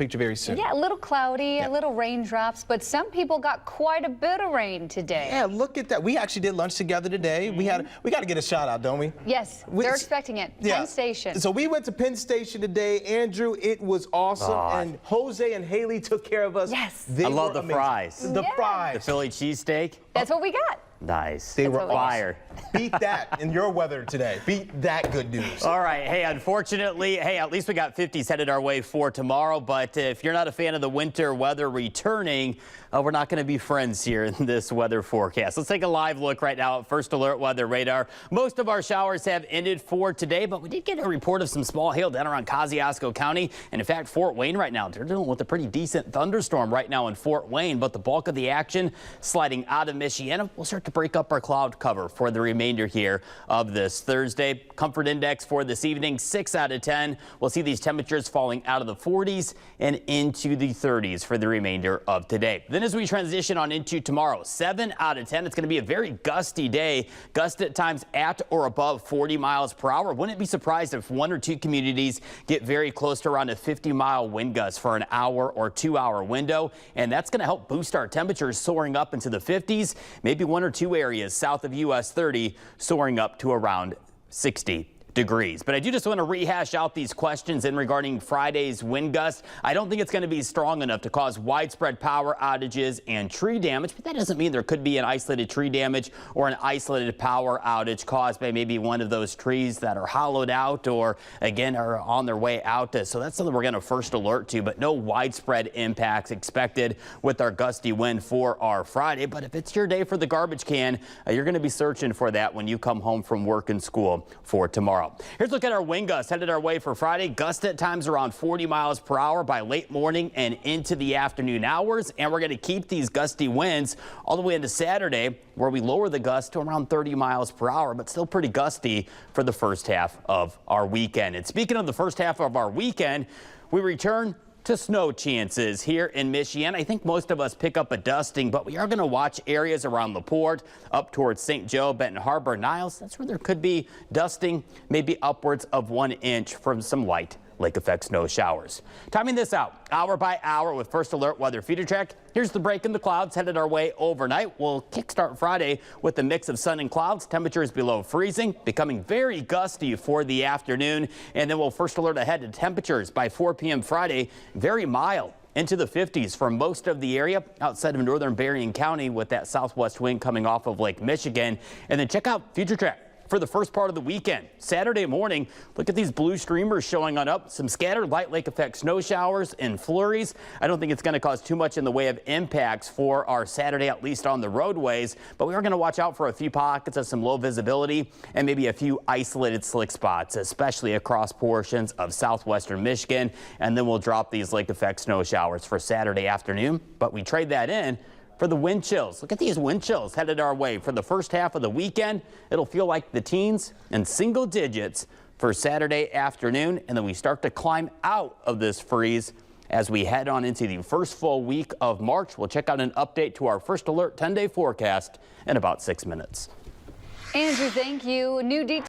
picture very soon. Yeah, a little cloudy, Yeah. a little raindrops, but some people got quite a bit of rain today. Yeah, look at that. We actually did lunch together today. We got to get a shout out, don't we? Yes, they're expecting it. Penn Station. So we went to Penn Station today. Andrew, it was awesome. And Jose and Haley took care of us. Yes. I love the fries. The fries. The Philly cheesesteak. That's what we got. Nice. They were fire. Beat that in your weather today. Beat that good news. All right. Hey, unfortunately, at least we got 50s headed our way for tomorrow. But if you're not a fan of the winter weather returning, we're not going to be friends here in this weather forecast. Let's take a live look right now at First Alert Weather Radar. Most of our showers have ended for today, but we did get a report of some small hail down around Kosciuszko County. And in fact, Fort Wayne right now, they're dealing with a pretty decent thunderstorm right now in Fort Wayne. But the bulk of the action sliding out of Michiana. We'll start to break up our cloud cover for the remainder here of this Thursday. Comfort index for this evening, 6 out of 10. We'll see these temperatures falling out of the 40s and into the 30s for the remainder of today. Then as we transition on into tomorrow, 7 out of 10. It's going to be a very gusty day. Gusts at times at or above 40 miles per hour. Wouldn't be surprised if 1 or 2 communities get very close to around a 50-mile wind gust for an hour or 2-hour window. And that's going to help boost our temperatures soaring up into the 50s. Maybe 1 or 2 areas south of US 30 soaring up to around 60 degrees. But I do just want to rehash out these questions in regarding Friday's wind gust. I don't think it's going to be strong enough to cause widespread power outages and tree damage, but that doesn't mean there could be an isolated tree damage or an isolated power outage caused by maybe one of those trees that are hollowed out or again are on their way out. So that's something we're going to first alert to, but no widespread impacts expected with our gusty wind for our Friday. But if it's your day for the garbage can, you're going to be searching for that when you come home from work and school for tomorrow. Here's a look at our wind gusts headed our way for Friday. Gusts at times around 40 miles per hour by late morning and into the afternoon hours. And we're going to keep these gusty winds all the way into Saturday, where we lower the gust to around 30 miles per hour, but still pretty gusty for the first half of our weekend. And speaking of the first half of our weekend, we return to snow chances here in Michiana. I think most of us pick up a dusting, but we are going to watch areas around the port up towards St. Joe, Benton Harbor, Niles. That's where there could be dusting, maybe upwards of 1 inch from some light lake effect snow showers. Timing this out hour by hour with First Alert Weather Feeder Check. Here's the break in the clouds headed our way overnight. We'll kickstart Friday with a mix of sun and clouds. Temperatures below freezing, becoming very gusty for the afternoon. And then we'll first alert ahead to temperatures by 4 p.m. Friday, very mild into the 50s for most of the area outside of northern Berrien County with that southwest wind coming off of Lake Michigan. And then check out Future Track for the first part of the weekend. Saturday morning, look at these blue streamers showing on up. Some scattered light lake effect snow showers and flurries. I don't think it's going to cause too much in the way of impacts for our Saturday, at least on the roadways, but we are going to watch out for a few pockets of some low visibility and maybe a few isolated slick spots, especially across portions of southwestern Michigan. And then we'll drop these lake effect snow showers for Saturday afternoon, but we trade that in for the wind chills. Look at these wind chills headed our way for the first half of the weekend. It'll feel like the teens and single digits for Saturday afternoon, and then we start to climb out of this freeze as we head on into the first full week of March. We'll check out an update to our First Alert 10-day forecast in about 6 minutes. Andrew, thank you. New details.